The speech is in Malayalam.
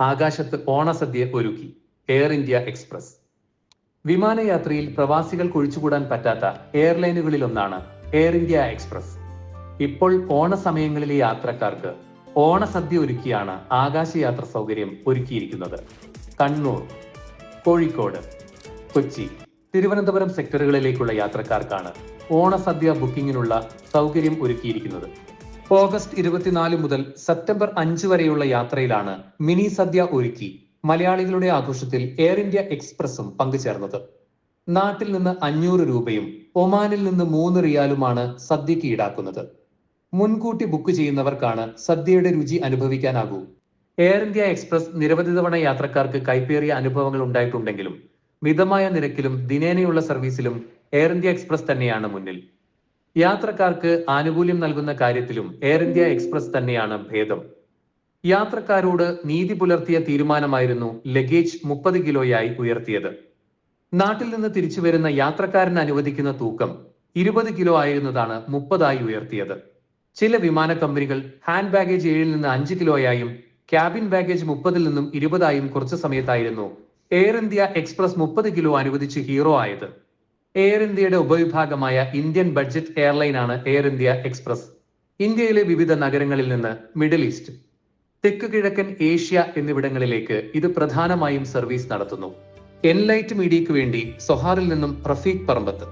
ആകാശത്ത് ഓണസദ്യ ഒരുക്കി എയർ ഇന്ത്യ എക്സ്പ്രസ്. വിമാനയാത്രയിൽ പ്രവാസികൾ ഒഴിച്ചുകൂടാൻ പറ്റാത്ത എയർലൈനുകളിലൊന്നാണ് എയർ ഇന്ത്യ എക്സ്പ്രസ്. ഇപ്പോൾ ഓണസമയങ്ങളിലെ യാത്രക്കാർക്ക് ഓണസദ്യ ഒരുക്കിയാണ് ആകാശയാത്ര സൗകര്യം ഒരുക്കിയിരിക്കുന്നത്. കണ്ണൂർ, കോഴിക്കോട്, കൊച്ചി, തിരുവനന്തപുരം സെക്ടറുകളിലേക്കുള്ള യാത്രക്കാർക്കാണ് ഓണസദ്യ ബുക്കിംഗിനുള്ള സൗകര്യം ഒരുക്കിയിരിക്കുന്നത്. ഓഗസ്റ്റ് 24 മുതൽ സെപ്റ്റംബർ 5 വരെയുള്ള യാത്രയിലാണ് മിനി സദ്യ ഒരുക്കി മലയാളികളുടെ ആഘോഷത്തിൽ എയർ ഇന്ത്യ എക്സ്പ്രസും പങ്കുചേർന്നത്. നാട്ടിൽ നിന്ന് 500 രൂപയും ഒമാനിൽ നിന്ന് 3 റിയാലുമാണ് സദ്യക്ക് ഈടാക്കുന്നത്. മുൻകൂട്ടി ബുക്ക് ചെയ്യുന്നവർക്കാണ് സദ്യയുടെ രുചി അനുഭവിക്കാനാകൂ. എയർ ഇന്ത്യ എക്സ്പ്രസ് നിരവധി തവണ യാത്രക്കാർക്ക് കൈപ്പേറിയ അനുഭവങ്ങൾ ഉണ്ടായിട്ടുണ്ടെങ്കിലും മിതമായ നിരക്കിലും ദിനേനയുള്ള സർവീസിലും എയർ ഇന്ത്യ എക്സ്പ്രസ് തന്നെയാണ് മുന്നിൽ. യാത്രക്കാർക്ക് ആനുകൂല്യം നൽകുന്ന കാര്യത്തിലും എയർ ഇന്ത്യ എക്സ്പ്രസ് തന്നെയാണ് ഭേദം. യാത്രക്കാരോട് നീതി പുലർത്തിയ തീരുമാനമായിരുന്നു ലഗേജ് 30 കിലോയായി ഉയർത്തിയത്. നാട്ടിൽ നിന്ന് തിരിച്ചു വരുന്ന യാത്രക്കാരന് അനുവദിക്കുന്ന തൂക്കം 20 കിലോ ആയിരുന്നതാണ് 30 ഉയർത്തിയത്. ചില വിമാന കമ്പനികൾ ഹാൻഡ് ബാഗേജ് 7 നിന്ന് 5 കിലോയായും ക്യാബിൻ ബാഗേജ് 30 നിന്നും 20 കുറച്ചു സമയത്തായിരുന്നു എയർ ഇന്ത്യ എക്സ്പ്രസ് 30 കിലോ അനുവദിച്ച് ഹീറോ ആയത്. എയർ ഇന്ത്യയുടെ ഉപവിഭാഗമായ ഇന്ത്യൻ ബഡ്ജറ്റ് എയർലൈനാണ് എയർ ഇന്ത്യ എക്സ്പ്രസ്. ഇന്ത്യയിലെ വിവിധ നഗരങ്ങളിൽ നിന്ന് മിഡിൽ ഈസ്റ്റ്, തെക്ക് കിഴക്കൻ ഏഷ്യ എന്നിവിടങ്ങളിലേക്ക് ഇത് പ്രധാനമായും സർവീസ് നടത്തുന്നു. എൻലൈറ്റ് മീഡിയയ്ക്ക് വേണ്ടി സൊഹാറിൽ നിന്നും റഫീഖ് പറമ്പത്ത്.